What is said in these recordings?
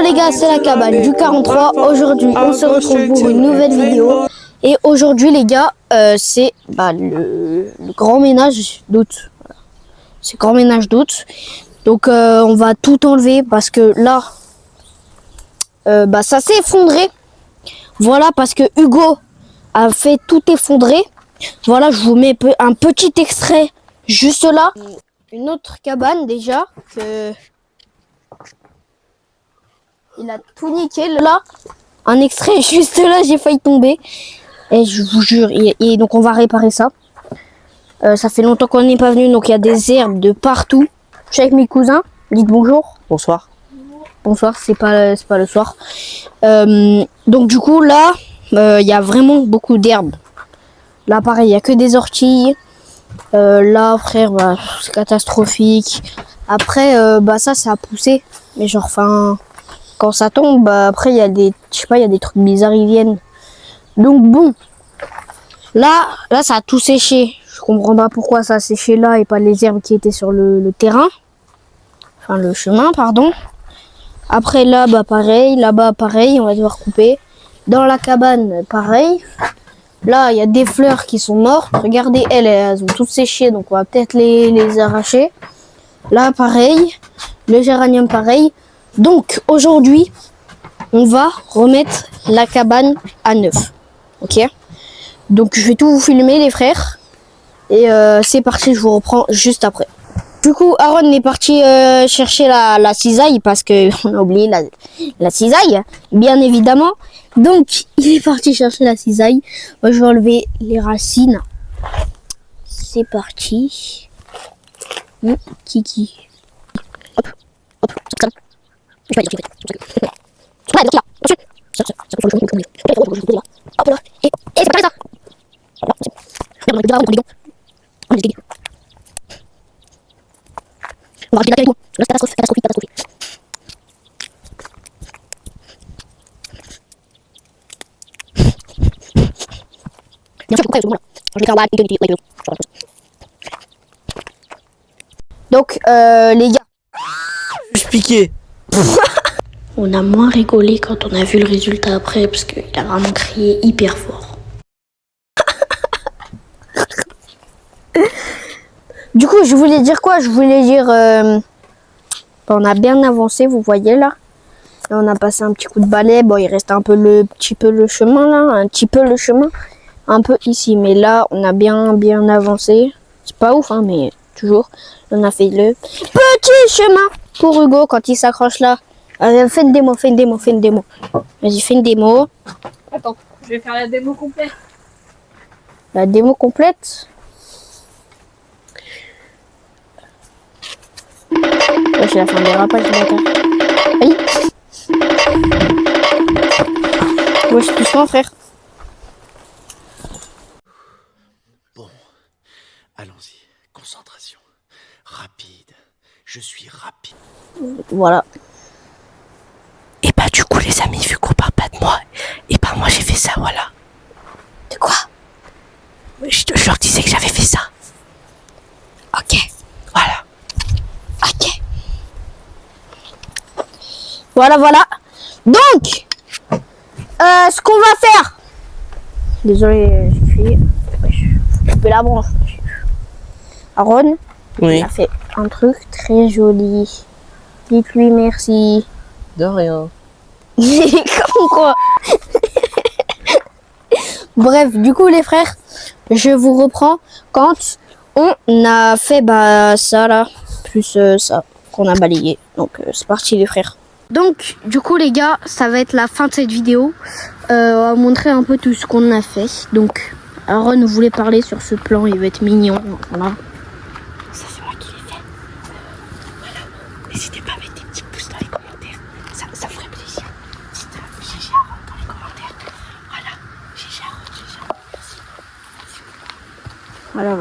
les gars, c'est la cabane du 43. Aujourd'hui, on se retrouve pour une nouvelle vidéo. Et aujourd'hui, les gars, c'est le grand ménage d'août. Voilà. C'est grand ménage d'août. Donc, on va tout enlever parce que là, ça s'est effondré. Voilà, parce que Hugo a fait tout effondrer. Voilà, je vous mets un petit extrait juste là. Une autre cabane déjà que il a tout niqué là. Un extrait juste là, j'ai failli tomber. Et je vous jure, et donc on va réparer ça. Ça fait longtemps qu'on n'est pas venu, donc il y a des herbes de partout. Je suis avec mes cousins. Dites bonjour. Bonsoir. Bonsoir, c'est pas le soir. Donc du coup là, il y a vraiment beaucoup d'herbes. Là pareil, il y a que des orties. Là frère, c'est catastrophique. Après, ça a poussé. Mais genre, quand ça tombe, après il y a des, je sais pas, il y a des trucs bizarres, ils viennent. Donc bon, là ça a tout séché. Je comprends pas pourquoi ça a séché là et pas les herbes qui étaient sur le terrain. Enfin le chemin, pardon. Après là, pareil, là-bas pareil, on va devoir couper. Dans la cabane, pareil. Là, il y a des fleurs qui sont mortes. Regardez, elles ont toutes séché, donc on va peut-être les arracher. Là, pareil. Le géranium, pareil. Donc, aujourd'hui, on va remettre la cabane à neuf. Ok? Donc, je vais tout vous filmer, les frères. Et c'est parti, je vous reprends juste après. Du coup, Aaron est parti chercher la cisaille parce qu'on a oublié la cisaille, bien évidemment. Donc, il est parti chercher la cisaille. Moi, je vais enlever les racines. C'est parti. Kiki. Hop, hop, ça. Je vais pas dire. Hop là. Et c'est pas ça. On va rajouter la terre avec nous. Là, c'est catastrophique. Bien sûr, après, là. Je vais faire donc, les gars. Je piquais. On a moins rigolé quand on a vu le résultat après, parce qu'il a vraiment crié hyper fort. Du coup, je voulais dire quoi? Je voulais dire... on a bien avancé, vous voyez là. Là, on a passé un petit coup de balai. Bon, il reste un petit peu le chemin là. Un petit peu le chemin. Un peu ici. Mais là, on a bien avancé. C'est pas ouf, hein, mais toujours. On a fait le petit chemin pour Hugo quand il s'accroche là. Fais une démo. Vas-y, fais une démo. Attends, je vais faire la démo complète. La démo complète? Ouais, j'ai la fin des dérapage, le bâtard. Aïe. Ouais, je touche pas, frère. Bon, allons-y. Concentration. Rapide. Je suis rapide. Voilà. Et du coup, les amis, vu qu'on parle pas de moi, moi j'ai fait ça, voilà. De quoi? Je leur disais que j'avais fait ça. Ok. Voilà. Ok. Voilà. Donc, ce qu'on va faire. Désolé, j'ai crié. Je couper la branche. Aaron, Oui. il a fait un truc très joli. Dites-lui merci. De rien. Comme quoi. Bref, du coup, les frères, je vous reprends quand on a fait ça là, plus ça qu'on a balayé. Donc, c'est parti, les frères. Donc, du coup, les gars, ça va être la fin de cette vidéo. On va montrer un peu tout ce qu'on a fait. Donc, Aaron voulait parler sur ce plan, il va être mignon. Donc, voilà. Ça, c'est moi qui l'ai fait. Voilà. N'hésitez pas à mettre des petits pouces dans les commentaires. Ça ferait plaisir. Dites GG Aaron dans les commentaires. Voilà. GG Aaron. Voilà.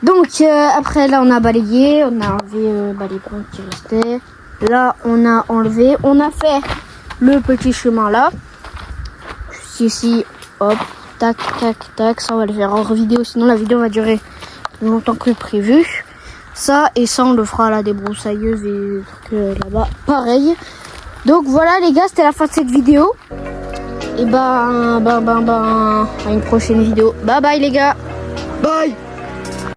Donc, après, là, on a balayé. On a enlevé les points qui restaient. Là, on a enlevé. On a fait le petit chemin là. Juste ici. Hop. Tac. Ça, on va le faire en vidéo. Sinon, la vidéo va durer plus longtemps que prévu. Ça, et ça, on le fera à la débroussailleuse et là-bas. Pareil. Donc voilà les gars, c'était la fin de cette vidéo. Et à une prochaine vidéo. Bye bye les gars. Bye.